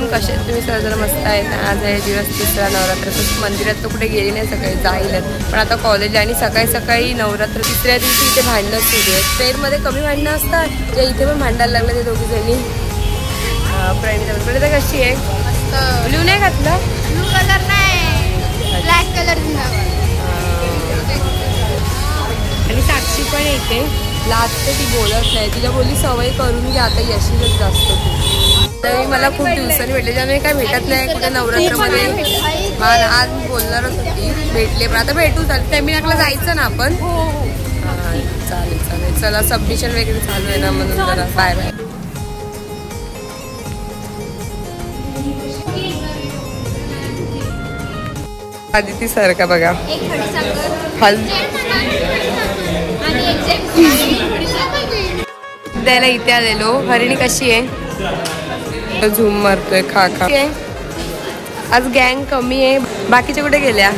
Everyone, कसे तुम्ही सर्वजण मस्त आहेत ना? आज आहे दिवस तिसरा नवरात्राचा. मंदिरात तर कुठे गेली नाही, सकाळी जाईलच, पण आता कॉलेज आणि सकाळी सकाळी नवरात्र तिसऱ्या दिवशी इथे भांडणं सुरू आहेत. ट्रेनमध्ये कमी भांडणं असतात, जे इथे पण भांडायला लागलं ते दोघी जणी. प्रणिता कशी आहे? ब्ल्यू नाही घातलं, ब्लू कलर नाही, ब्लॅक कलर. आणि साक्षी पण येते. लास्ट ती बोलत नाही, तिला बोलली सवय करून घ्या, आता यशीच जास्त तरी मला खूप दिवसांनी भेटले, त्यामुळे काय भेटत नाही कुठे नवरात्रामध्ये. मला आज बोलणारच होती, भेटले पण आता भेटू. चालेल सेमिनारला जायचं ना आपण? चालेल चालेल, चला. सबमिशन वगैरे चालू आहे ना, म्हणून जरा बाय बाय. आदिती सारखा बघा द्यायला इथे आलेलो. हरिणी कशी आहे? झूम मारतोय खा खा. आज गँग कमी आहे, बाकीच्या कुठे गेल्या?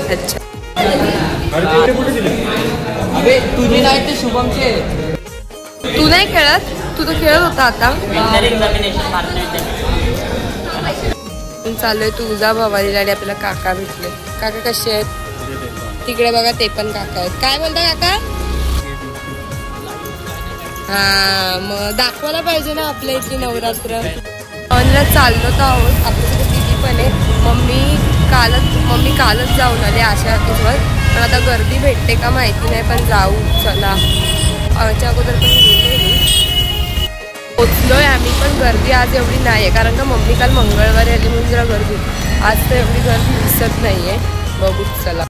अच्छा, तुझे नाही ते शुभमचे. तू नाही खेळत? तू तर खेळत होता आता. चालू आहे तुझा भवानीला आणि आपल्याला काका भेटले. काका कसे आहेत? तिकडे बघा, ते पण काका आहेत. काय बोलता काका? हा, मग दाखवायला पाहिजे ना आपल्या इथली नवरात्र. चाललो तर आहोत, आपल्याकडे दिदी पण आहे. मम्मी कालच जाऊन आले आशा तुझवर, पण आता गर्दी भेटते का माहिती नाही, पण जाऊ चला. आमच्या अगोदर पण गेलेली, पोचलोय आम्ही, पण गर्दी आज एवढी नाही आहे, कारण का मम्मी काल मंगळवारी आली म्हणून जरा गर्दी. आज तर एवढी गर्दी दिसत नाहीये. बघूच चला.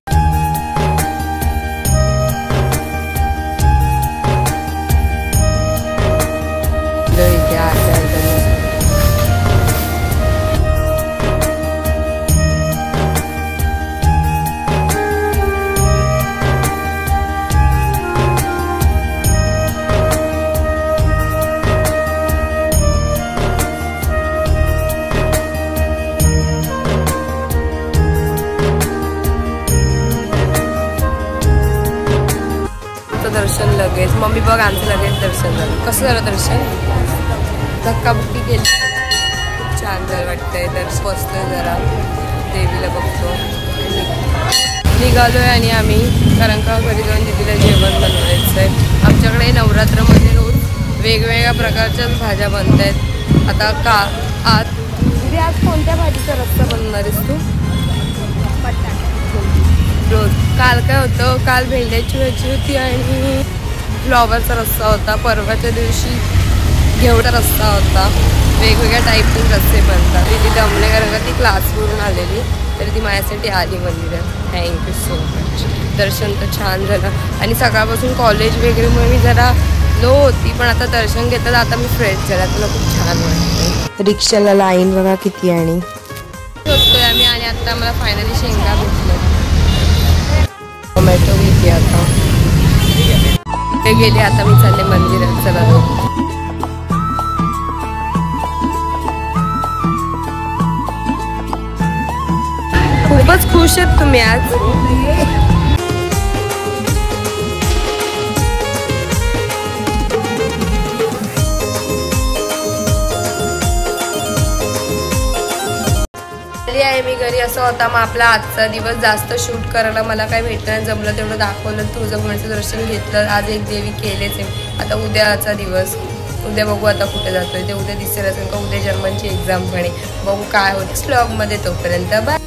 दर्शन लगेच. मम्मी बघ आमचं लगेच दर्शन झालं. कसं झालं दर्शन? धक्काबुक्की केली, खूप छान झालं वाटतंय. दर्शन बसतोय जरा, देवीला बघतो. निघालोय आणि आम्ही, कारण का घरी जाऊन दीदीला जेवण बनवायचं आहे. आमच्याकडे नवरात्रामध्ये रोज वेगवेगळ्या प्रकारच्याच भाज्या बनत आहेत. आता आज दीदी, आज कोणत्या भाजीचा रस्सा बनणार आहेस तू? रोज. काल काय होतं, काल भेंड्याची भाजी होती आणि फ्लॉवरचा रस्सा होता. परवाच्या दिवशी घेवडा रस्सा होता. वेगवेगळ्या टाईपचे रस्से बनतात. तिथे दमले, कारण का ती क्लासवरून आलेली, तरी ती माझ्यासाठी आली मंदिरात. Thank you so much. दर्शन तर छान झालं आणि सकाळपासून कॉलेज वगैरेमुळे मी जरा लो होती, पण आता दर्शन घेतलं, आता मी फ्रेश झाला. तुला खूप छान वाटतं. रिक्षाला लाईन बघा किती आणि होतोय आम्ही. आणि आता मला फायनली शेंगा भेटलं. टोमॅटो घेते आता. ते गेले, आता मी चालले मंदिरात. चला खूपच खुश आहेत तुम्ही आज. आहे मी घरी. असं होता मग आपला आजचा दिवस. जास्त शूट करायला मला काय भेटलं, जमलं तेवढं दाखवलं. तुळजाभवानीचं दर्शन घेतलं. आज एक देवी केलेच आहे. आता उद्याचा दिवस, उद्या बघू आता कुठे जातोय ते. उद्या दिसेल असेल का, उद्या जर्मनची एक्झाम पण आहे. बघू काय होतं व्लॉगमध्ये. तोपर्यंत बाय.